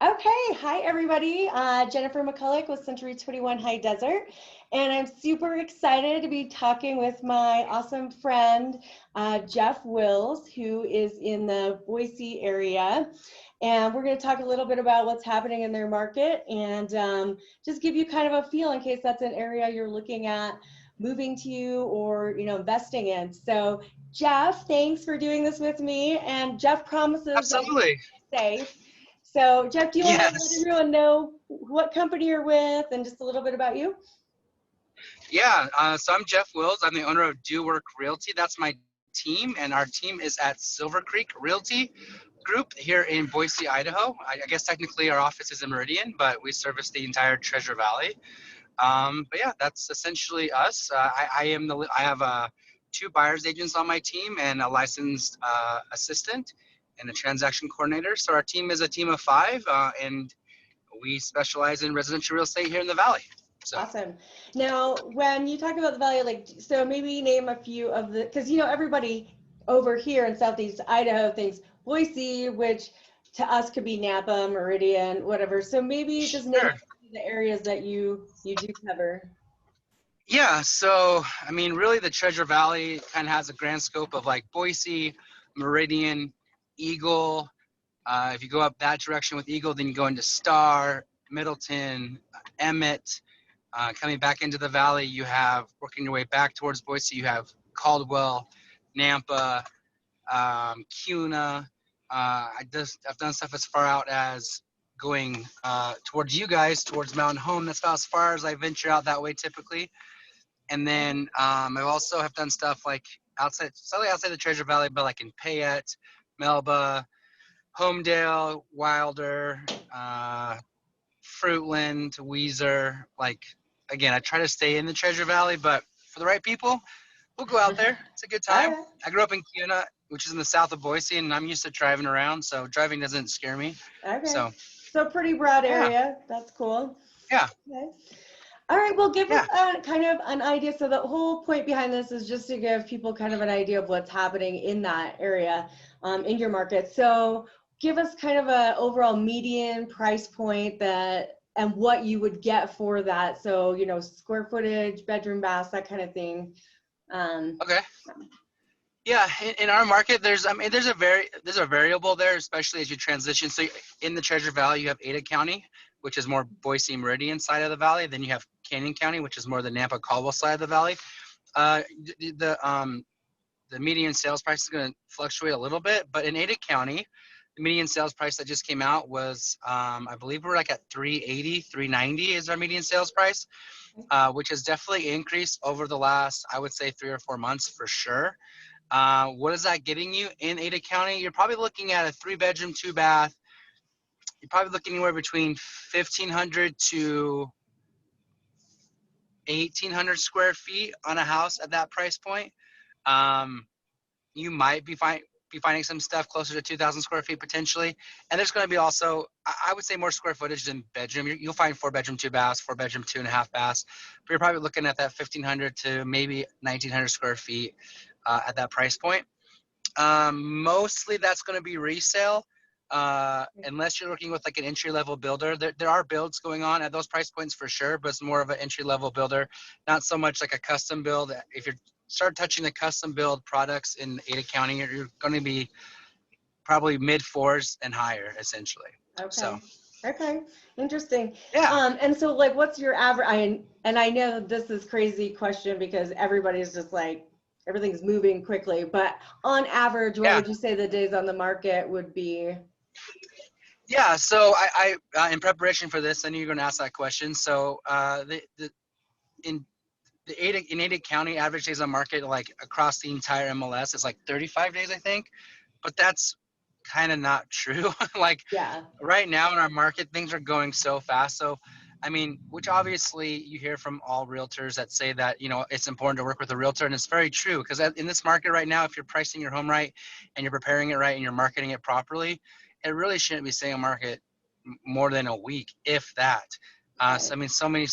Okay, hi everybody. Jennifer McCulloch with Century 21 High Desert, and I'm super excited to be talking with my awesome friend Jeff Wills, who is in the Boise area. And we're going to talk a little bit about what's happening in their market and just give you kind of a feel in case that's an area you're looking at moving to or investing in. So Jeff, thanks for doing this with me. And Jeff promises that he's Absolutely. safe. So, Jeff, do you want to let Yes. everyone know what company you're with and just a little bit about you? Yeah. So I'm Jeff Wills. I'm the owner of Do Work Realty. That's my team, and our team is at Silver Creek Realty Group here in Boise, Idaho. I guess technically our office is in Meridian, but we service the entire Treasure Valley. But yeah, that's essentially us. I have two buyers agents on my team and a licensed assistant and a transaction coordinator. So our team is a team of five, and we specialize in residential real estate here in the Valley. So. Awesome. Now, when you talk about the valley, so maybe name a few of the, because everybody over here in Southeast Idaho thinks Boise, which to us could be Napa, Meridian, whatever. So maybe just name Sure. the areas that you do cover. Yeah, so I mean, really, the Treasure Valley kind of has a grand scope of like Boise, Meridian, Eagle. If you go up that direction with Eagle, then you go into Star, Middleton, Emmett. Coming back into the valley, you have working your way back towards Boise. You have Caldwell, Nampa, Cuna. I've done stuff as far out as going towards you guys, towards Mountain Home. That's about as far as I venture out that way typically. And then I also have done stuff like slightly outside the Treasure Valley, but like in Payette, Melba, Homedale, Wilder, Fruitland, Weiser. Like, again, I try to stay in the Treasure Valley, but for the right people, we'll go out there. It's a good time. Okay. I grew up in Cuna, which is in the south of Boise, and I'm used to driving around, so driving doesn't scare me. Okay. So, So pretty broad yeah, area. That's cool. yeah, Okay. All right, well, give us yeah. kind of an idea. So the whole point behind this is just to give people kind of an idea of what's happening in that area, in your market. So give us kind of a overall median price point and what you would get for that. So, square footage, bedroom, bath, that kind of thing. Um, Okay. Yeah, in our market, there's a variable there, especially as you transition. So in the Treasure Valley, you have Ada County, which is more Boise Meridian side of the valley. Then you have Canyon County, which is more the Nampa Caldwell side of the valley. Uh, the the, um, the median sales price is going to fluctuate a little bit, but in Ada County, the median sales price that just came out was, I believe we're like at 380, 390 is our median sales price, which has definitely increased over the last, I would say, 3 or 4 months for sure. What is that getting you in Ada County? You're probably looking at a 3 bedroom, 2 bath. You're probably looking anywhere between 1,500 to 1,800 square feet on a house at that price point. Um, you might be finding some stuff closer to 2,000 square feet potentially. And there's going to be also, I would say, more square footage than bedroom. You'll find 4 bedroom, 2 baths, 4 bedroom, 2.5 baths. But you're probably looking at that 1,500 to maybe 1,900 square feet at that price point. Mostly that's going to be resale, unless you're working with like an entry level builder. There are builds going on at those price points for sure, but it's more of an entry level builder, not so much like a custom build. If you start touching the custom build products in Ada County, you're going to be probably mid fours and higher essentially. So Okay. Okay. Interesting. yeah, And so like what's your average and I know this is crazy question because everybody's just like everything's moving quickly, but on average, what yeah, would you say the days on the market would be? yeah. So I in preparation for this, I knew you were going to ask that question. So in in Ada County, average days on market, like across the entire MLS, is like 35 days, I think. But that's kind of not true. Like Yeah. right now in our market, things are going so fast. So, I mean, which obviously you hear from all realtors that say that, it's important to work with a realtor. And it's very true because in this market right now, if you're pricing your home right and you're preparing it right and you're marketing it properly, it really shouldn't be staying on market more than a week, if that. So, Right. I mean, so many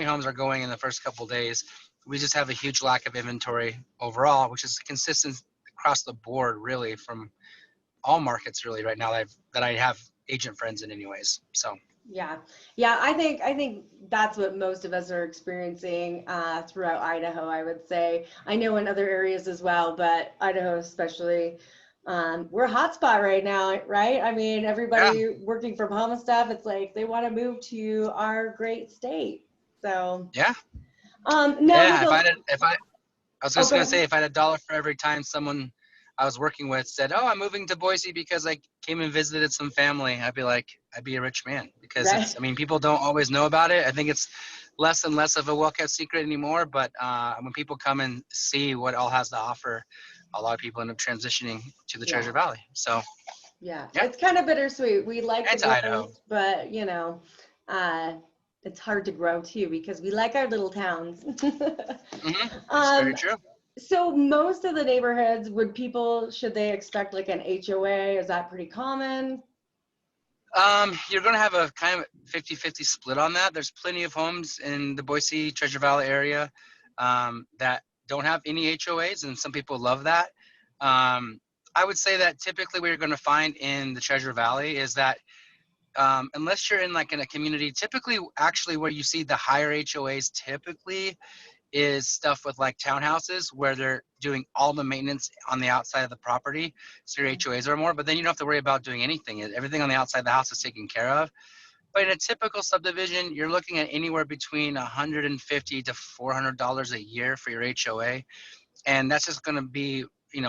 homes are going in the first couple of days. We just have a huge lack of inventory overall, which is consistent across the board, really, from all markets really right now that I have agent friends in anyways. So Yeah. Yeah, I think that's what most of us are experiencing throughout Idaho, I would say. I know in other areas as well, but Idaho especially, we're a hot spot right now, right? I mean, yeah, everybody working from home and stuff, it's like they want to move to our great state. So, yeah, now with yeah. the, I was oh, just go gonna ahead. say, if I had a dollar for every time someone I was working with said, "Oh, I'm moving to Boise because I came and visited some family," I'd be like, I'd be a rich man because Right. it's. I mean, people don't always know about it. I think it's less and less of a well-kept secret anymore. But when people come and see what all has to offer, a lot of people end up transitioning to the Treasure Yeah. Valley. So Yeah. yeah, It's kind of bittersweet. We like the and to Idaho. growth, but uh, it's hard to grow too because we like our little towns. It's very Um, true. So most of the neighborhoods, should they expect like an HOA? Is that pretty common? You're going to have a kind of 50-50 split on that. There's plenty of homes in the Boise Treasure Valley area that don't have any HOAs, and some people love that. I would say that typically what you're going to find in the Treasure Valley is that unless you're in like in a community, typically actually where you see the higher HOAs typically is stuff with like townhouses where they're doing all the maintenance on the outside of the property. So your HOAs are more, but then you don't have to worry about doing anything. Everything on the outside of the house is taken care of. But in a typical subdivision, you're looking at anywhere between $150 to $400 a year for your HOA. And that's just going to be,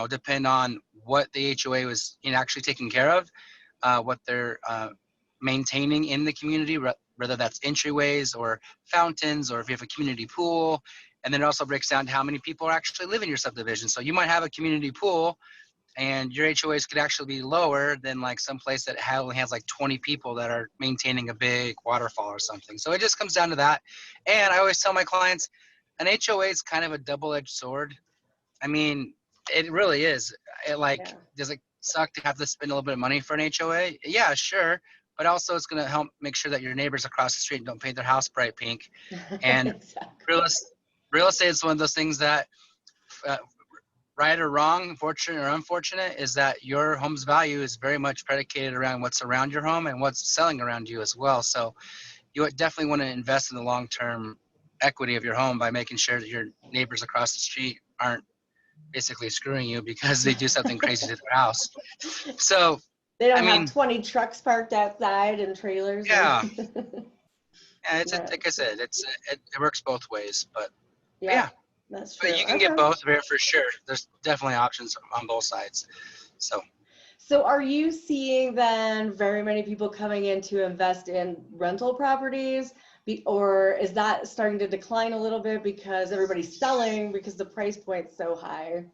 depend on what the HOA was actually taking care of, what they're maintaining in the community, whether that's entryways or fountains, or if you have a community pool. And then it also breaks down to how many people actually live in your subdivision. So you might have a community pool and your HOAs could actually be lower than like some place that only has like 20 people that are maintaining a big waterfall or something. So it just comes down to that. And I always tell my clients, an HOA is kind of a double-edged sword. I mean, it really is. Yeah. Does it suck to have to spend a little bit of money for an HOA? Yeah, sure. But also, it's going to help make sure that your neighbors across the street don't paint their house bright pink. And real, Exactly. real estate is one of those things that, uh, right or wrong, fortunate or unfortunate, is that your home's value is very much predicated around what's around your home and what's selling around you as well. So you definitely want to invest in the long-term equity of your home by making sure that your neighbors across the street aren't basically screwing you because they do something crazy to their house. So, They I don't have mean, 20 trucks parked outside and trailers and yeah, yeah, no, like I said, it works both ways, but yeah, yeah, that's but true. you can get Okay. both there for sure. There's definitely options on both sides. So, So are you seeing then very many people coming in to invest in rental properties? Or is that starting to decline a little bit because everybody's selling because the price point's so high?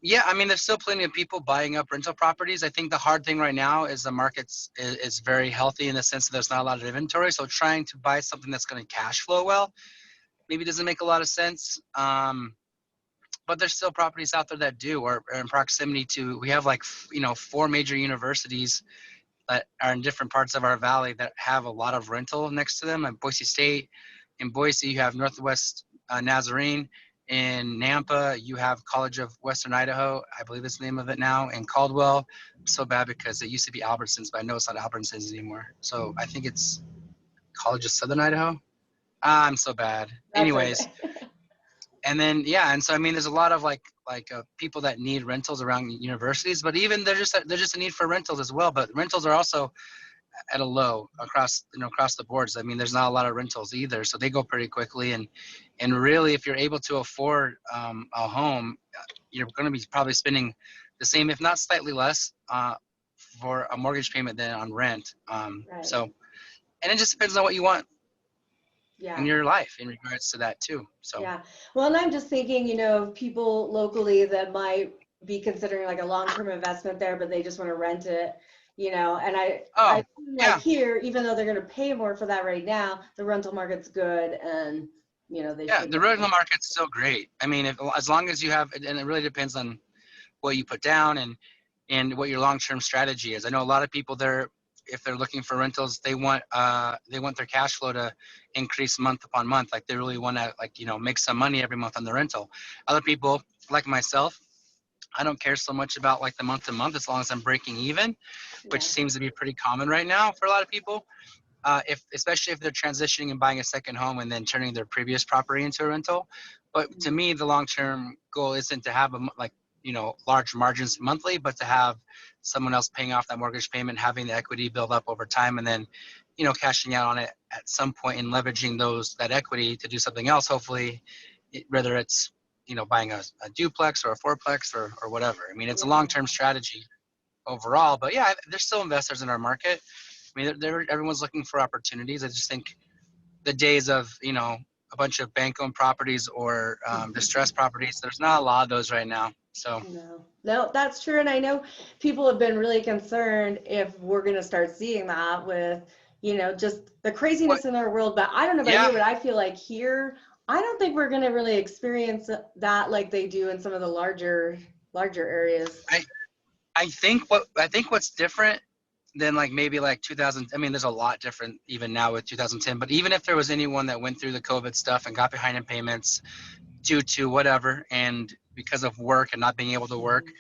yeah, I mean, there's still plenty of people buying up rental properties. I think the hard thing right now is the market's is very healthy in the sense that there's not a lot of inventory. So trying to buy something that's going to cash flow well maybe doesn't make a lot of sense. But there's still properties out there that do, or in proximity to. We have like 4 major universities that are in different parts of our valley that have a lot of rental next to them. Like Boise State, in Boise, you have Northwest Nazarene. In Nampa, you have College of Western Idaho, I believe that's the name of it now. In Caldwell, I'm so bad because it used to be Albertsons, but I know it's not Albertsons anymore. So I think it's College of Southern Idaho. I'm so bad. That's Anyways, okay. and then yeah, and so I mean, there's a lot of people that need rentals around universities, but even they're just a need for rentals as well. But rentals are also at a low across the boards. I mean, there's not a lot of rentals either, so they go pretty quickly. And really, if you're able to afford a home, you're going to be probably spending the same, if not slightly less, for a mortgage payment than on rent. Right. So, and it just depends on what you want in Yeah. your life in regards to that too. So, Yeah. Well, and I'm just thinking, of people locally that might be considering like a long-term investment there, but they just want to rent it, and I oh feel like yeah, here, even though they're going to pay more for that right now, the rental market's good and, they yeah, should the rental market's still great. I mean, as long as you have, and it really depends on what you put down and what your long-term strategy is. I know a lot of people there, if they're looking for rentals, they want their cash flow to increase month upon month. Like they really want to make some money every month on the rental. Other people, like myself, I don't care so much about like the month to month as long as I'm breaking even, which Yeah. seems to be pretty common right now for a lot of people. If especially if they're transitioning and buying a second home and then turning their previous property into a rental. But to Mhm. me, the long-term goal isn't to have like large margins monthly, but to have someone else paying off that mortgage payment, having the equity build up over time, and then cashing out on it at some point and leveraging that equity to do something else. Hopefully, whether it's buying a duplex or a fourplex or whatever. I mean, it's a Yeah. long-term strategy overall. But yeah, there's still investors in our market. I mean, everyone's looking for opportunities. I just think the days of a bunch of bank-owned properties or distressed properties, there's not a lot of those right now. So No, no, that's true. And I know people have been really concerned if we're going to start seeing that with, just the what? craziness in our world. But I don't know about Yeah, you, but I feel like here, I don't think we're going to really experience that like they do in some of the larger areas. I I think what's different than like maybe like 2000. I mean, there's a lot different even now with 2010. But even if there was anyone that went through the COVID stuff and got behind in payments due to whatever and because of work and not being able to work, Mhm.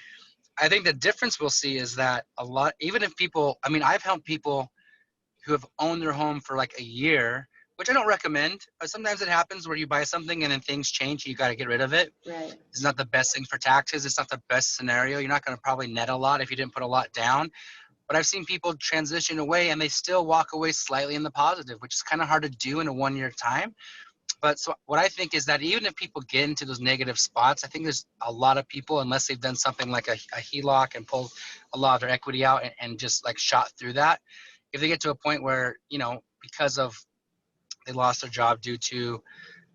I think the difference we'll see is that a lot, even if people, I mean, I've helped people who have owned their home for like a year, which I don't recommend. But sometimes it happens where you buy something and then things change and you got to get rid of it. Right. It's not the best thing for taxes. It's not the best scenario. You're not going to probably net a lot if you didn't put a lot down. But I've seen people transition away and they still walk away slightly in the positive, which is kind of hard to do in a 1 year time. But so what I think is that even if people get into those negative spots, I think there's a lot of people, unless they've done something like a HELOC and pulled a lot of their equity out and just like shot through that, if they get to a point where because of they lost their job due to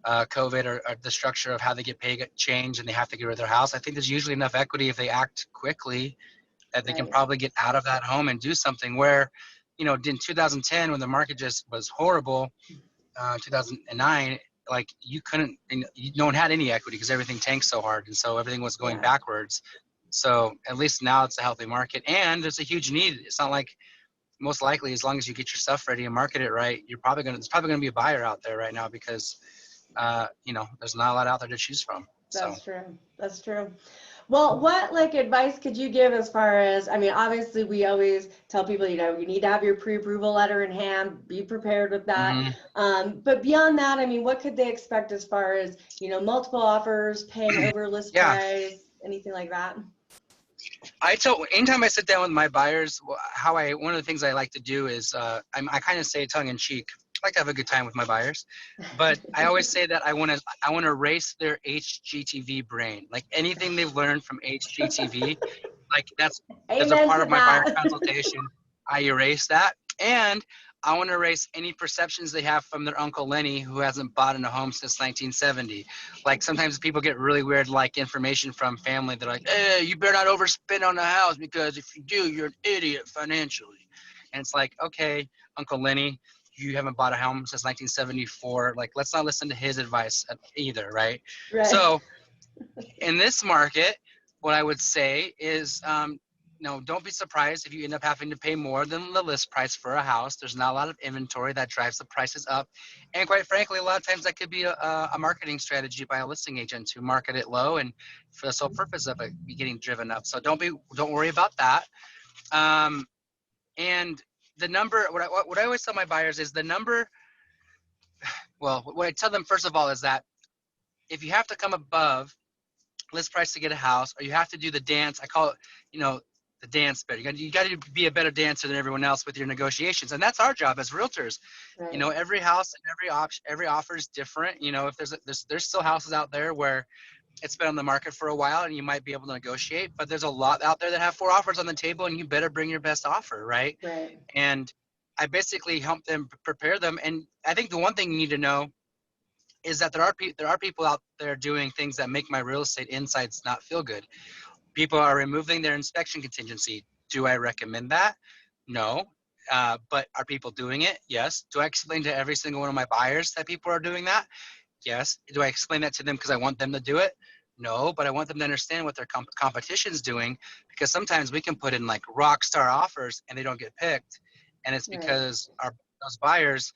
COVID or the structure of how they get paid get changed and they have to get rid of their house, I think there's usually enough equity if they act quickly that they can Right. probably get out of that home and do something where, in 2010 when the market just was horrible, 2009, like you couldn't, no one had any equity because everything tanked so hard and so everything was going Yeah. backwards. So at least now it's a healthy market and there's a huge need. It's not like most likely as long as you get your stuff ready and market it right, there's probably gonna be a buyer out there right now because there's not a lot out there to choose from. So That's true. That's true. Well, what like advice could you give as far as, I mean, obviously we always tell people, you need to have your pre-approval letter in hand, be prepared with that. mhm. But beyond that, I mean, what could they expect as far as, multiple offers, paying over list Yeah, price, anything like that? I tell anytime I sit down with my buyers, one of the things I like to do is I kind of say tongue in cheek, I like to have a good time with my buyers, but I always say that I want to erase their HGTV brain, like anything they've learned from HGTV, like that's as a Amen part to of my buyer that. consultation, I erase that, and I want to erase any perceptions they have from their Uncle Lenny who hasn't bought in a home since 1970. Like sometimes people get really weird like information from family. They're like, hey, you better not overspend on the house because if you do, you're an idiot financially. And it's like, okay, Uncle Lenny, you haven't bought a home since 1974. Like, let's not listen to his advice either, right? Right. So in this market, what I would say is, no, don't be surprised if you end up having to pay more than the list price for a house. There's not a lot of inventory that drives the prices up, and quite frankly, a lot of times that could be a marketing strategy by a listing agent to market it low and for the sole purpose of it be getting driven up. So don't worry about that. Um, and the number, what I always tell my buyers is the number. Well, what I tell them first of all is that if you have to come above list price to get a house, or you have to do the dance. I call it, the dance better. You got to be a better dancer than everyone else with your negotiations, and that's our job as realtors. Right. Every house and every option, every offer is different. If there's still houses out there where it's been on the market for a while and you might be able to negotiate, but there's a lot out there that have 4 offers on the table, and you better bring your best offer, right? Right. And I basically help them prepare them. And I think the one thing you need to know is that there are people out there doing things that make my real estate insights not feel good. People are removing their inspection contingency. Do I recommend that? No. But are people doing it? Yes. Do I explain to every single one of my buyers that people are doing that? Yes. Do I explain that to them because I want them to do it? No, but I want them to understand what their competition's doing, because sometimes we can put in like rock star offers and they don't get picked, and it's Right. because those buyers,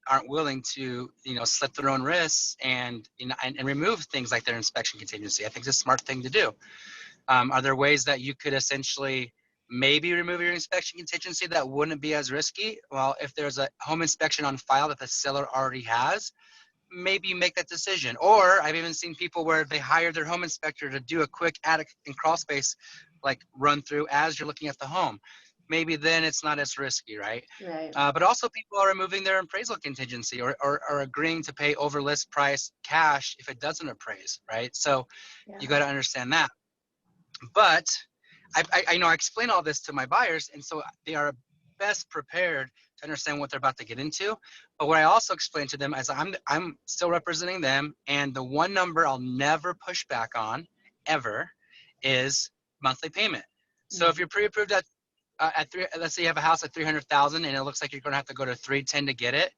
aren't willing to, slip their own wrists and, and remove things like their inspection contingency. I think it's a smart thing to do. Are there ways that you could essentially maybe remove your inspection contingency that wouldn't be as risky? Well, if there's a home inspection on file that the seller already has, maybe you make that decision. Or I've even seen people where they hire their home inspector to do a quick attic and crawl space like run through as you're looking at the home. Maybe then it's not as risky, right? Right. But also people are removing their appraisal contingency or agreeing to pay over list price cash if it doesn't appraise, right? So you got to understand that. But I explain all this to my buyers, and so they are best prepared to understand what they're about to get into. But what I also explain to them is I'm still representing them, and the one number I'll never push back on ever is monthly payment. So if you're pre-approved at let's say you have a house at 300,000 and it looks like you're going to have to go to 310 to get it.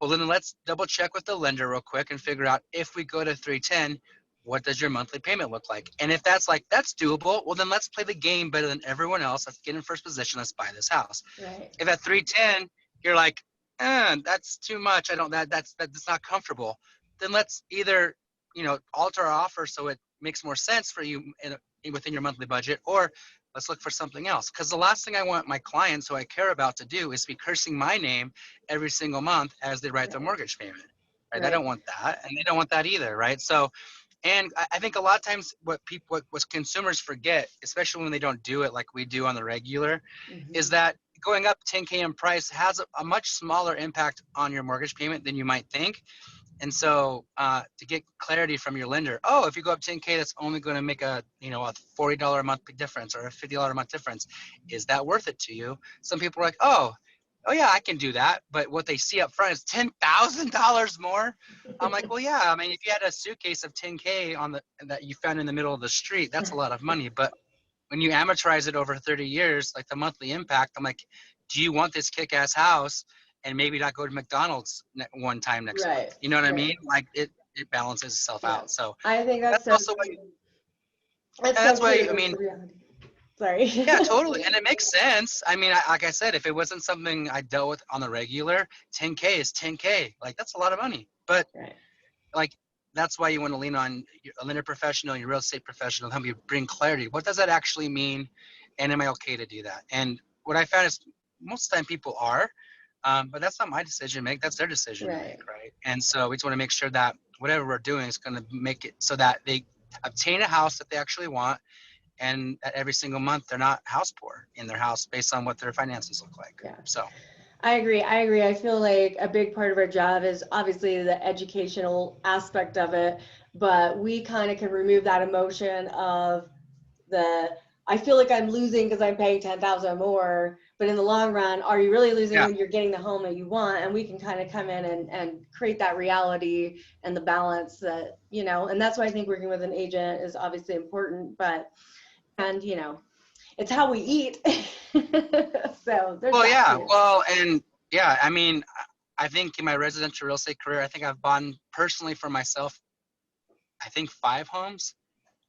Well, then let's double check with the lender real quick and figure out if we go to 310, what does your monthly payment look like? And if that's doable, well, then let's play the game better than everyone else. Let's get in first position. Let's buy this house. Right. If at 310, you're like, that's too much. That's not comfortable. Then let's either, alter our offer so it makes more sense for you within your monthly budget, or let's look for something else. Because the last thing I want my clients who I care about to do is be cursing my name every single month as they write their mortgage payment. Right? I don't want that, and they don't want that either, right? So, and I think a lot of times what consumers forget, especially when they don't do it like we do on the regular, is that going up 10K in price has a much smaller impact on your mortgage payment than you might think. And so to get clarity from your lender, if you go up 10K, that's only going to make a $40 a month difference or a $50 a month difference. Is that worth it to you? Some people are like, oh yeah, I can do that. But what they see up front is $10,000 more. I'm like, well, yeah. I mean, if you had a suitcase of 10K that you found in the middle of the street, that's a lot of money. But when you amortize it over 30 years, like the monthly impact, I'm like, do you want this kick-ass house and maybe not go to McDonald's one time next month? You know what I mean? Like it balances itself out. So I think that's also that's why, I mean, sorry. Yeah, totally. And it makes sense. I mean, like I said, if it wasn't something I dealt with on the regular, 10K is 10K. Like, that's a lot of money. But, like, that's why you want to lean on a lender professional, your real estate professional, help you bring clarity. What does that actually mean? And am I okay to do that? And what I found is most of the time people are, but that's not my decision to make. That's their decision to make, right? And so we just want to make sure that whatever we're doing is going to make it so that they obtain a house that they actually want, and at every single month they're not house poor in their house based on what their finances look like. So I agree. I feel like a big part of our job is obviously the educational aspect of it, but we kind of can remove that emotion of I feel like I'm losing because I'm paying 10,000 more, but in the long run, are you really losing when you're getting the home that you want? And we can kind of come in and create that reality and the balance that, and that's why I think working with an agent is obviously important, and it's how we eat. So there's I mean, I think in my residential real estate career, I think I've bought personally for myself, I think 5 homes.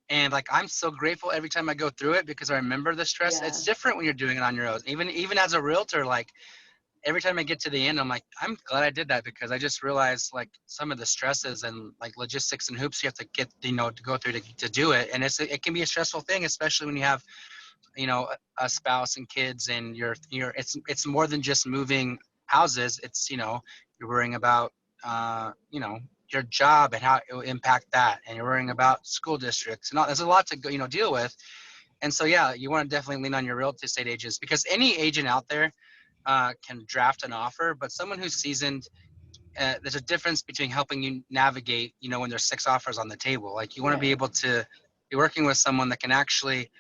And like, I'm so grateful every time I go through it because I remember the stress. It's different when you're doing it on your own. Even as a realtor, like every time I get to the end, I'm like, I'm glad I did that because I just realized like some of the stresses and like logistics and hoops you have to get, to go through to do it. And it can be a stressful thing, especially when you have, a spouse and kids, and it's more than just moving houses. It's, you're worrying about, your job and how it will impact that. And you're worrying about school districts and all. There's a lot to go, deal with. And so, yeah, you want to definitely lean on your real estate agents because any agent out there can draft an offer, but someone who's seasoned, there's a difference between helping you navigate, when there's 6 offers on the table. Like you want to be able to be working with someone that can actually,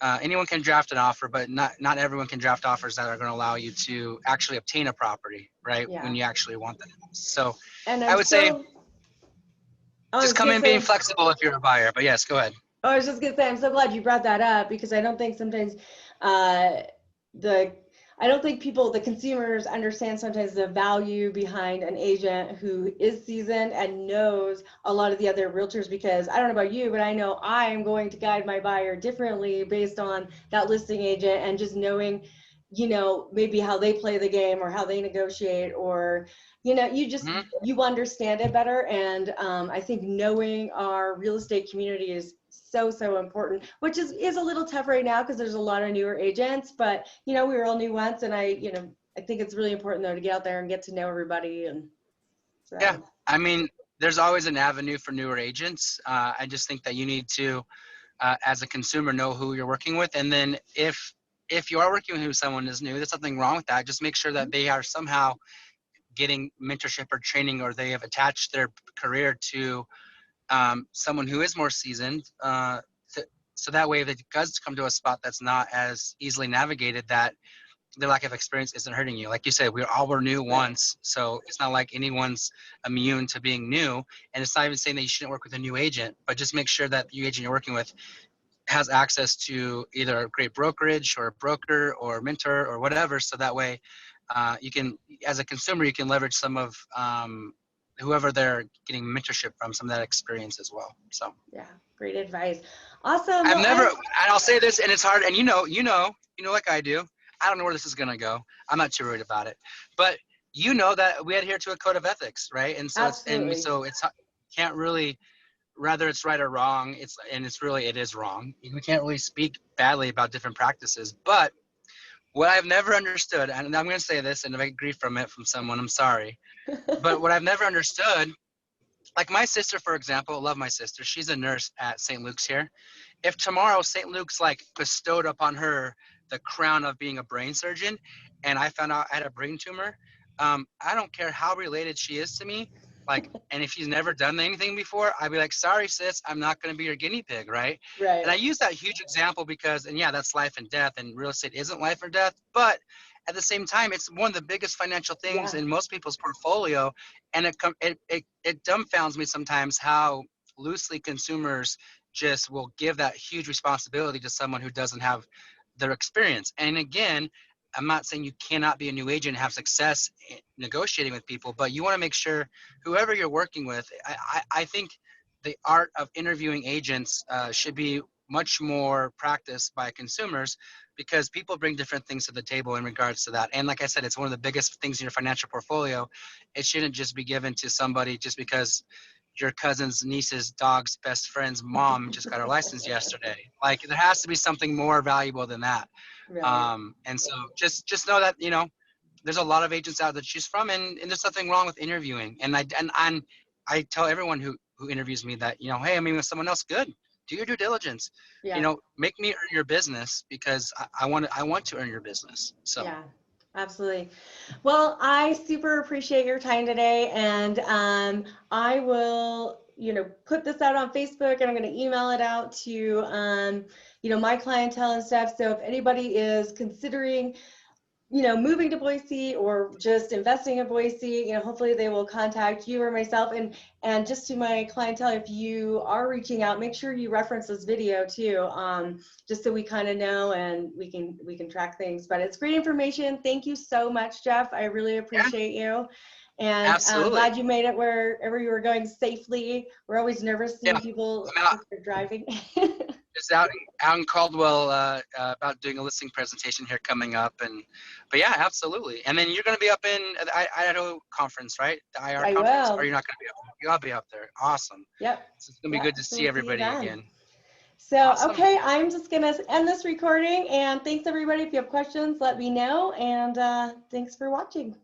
anyone can draft an offer, but not everyone can draft offers that are going to allow you to actually obtain a property, right? When you actually want that. So I would say just come in being flexible if you're a buyer, but yes, go ahead. I was just gonna say, I'm so glad you brought that up because I don't think sometimes the consumers understand sometimes the value behind an agent who is seasoned and knows a lot of the other realtors, because I don't know about you, but I know I am going to guide my buyer differently based on that listing agent and just knowing you know, maybe how they play the game or how they negotiate, or, you know, you just, Hmm. you understand it better. And I think knowing our real estate community is so important, which is a little tough right now because there's a lot of newer agents, but, you know, we were all new once. And you know, I think it's really important though to get out there and get to know everybody. And Yeah, so. I mean, there's always an avenue for newer agents. I just think that you need to, as a consumer, know who you're working with, and then if you are working with someone is new, there's nothing wrong with that. Just make sure that they are somehow getting mentorship or training, or they have attached their career to someone who is more seasoned. So that way, if it does come to a spot that's not as easily navigated, that their lack of experience isn't hurting you. Like you said, we all were new Right. once, so it's not like anyone's immune to being new. And it's not even saying that you shouldn't work with a new agent, but just make sure that the agent you're working with has access to either a great brokerage or a broker or mentor or whatever. So that way, you can, as a consumer, you can leverage some of whoever they're getting mentorship from, some of that experience as well. So Yeah, great advice. Awesome. I've Well, never, and I'll say this, and it's hard, and like I do, I don't know where this is gonna go. I'm not too worried about it, but you know that we adhere to a code of ethics, right? And so absolutely. it's can't really, whether it's right or wrong, it is wrong. We can't really speak badly about different practices. But what I've never understood, and I'm gonna say this, and if I get grief from it from someone, I'm sorry, but what I've never understood, like my sister, for example, I love my sister. She's a nurse at St. Luke's here. If tomorrow St. Luke's like bestowed upon her the crown of being a brain surgeon, and I found out I had a brain tumor, I don't care how related she is to me. Like, and if she's never done anything before, I'd be like, sorry, sis, I'm not going to be your guinea pig, right? And I Right. use that huge example because, and yeah, that's life and death, and real estate isn't life or death, but at the same time, it's one of the biggest financial things Yeah. in most people's portfolio, and it dumbfounds me sometimes how loosely consumers just will give that huge responsibility to someone who doesn't have their experience. And again, I'm not saying you cannot be a new agent and have success negotiating with people, but you want to make sure whoever you're working with, I think the art of interviewing agents should be much more practiced by consumers, because people bring different things to the table in regards to that. And like I said, it's one of the biggest things in your financial portfolio. It shouldn't just be given to somebody just because your cousin's niece's dog's best friend's mom just got her license yesterday. Like, there has to be something more valuable than that. Right. And so just know that, there's a lot of agents out to choose from, and there's nothing wrong with interviewing. And I tell everyone who interviews me that, hey, I mean, with someone else, good. Do your due diligence. Yeah. Make me earn your business, because I want to earn your business. So Yeah. Absolutely. Well, I super appreciate your time today, and I will, you know, put this out on Facebook, and I'm going to email it out to, you know, my clientele and stuff. So if anybody is considering, you know, moving to Boise or just investing in Boise, you know, hopefully they will contact you or myself. And just to my clientele, if you are reaching out, make sure you reference this video too, just so we kind of know and we can track things. But it's great information. Thank you so much, Jeff. I really yeah, appreciate you. And I'm absolutely. glad you made it wherever you were going safely. We're always nervous Yeah, seeing people I'm out. as they're driving. Just out in Caldwell, about doing a listing presentation here coming up, but yeah, absolutely. And then you're going to be up in the Idaho conference, right? The IR I conference, or will. you're not going to be up there? You'll be up there. Awesome. Yep. So it's going to be Yep. good to So see we'll see you everybody then. again. So, Awesome. okay, I'm just going to end this recording, and thanks everybody. If you have questions, let me know, and thanks for watching.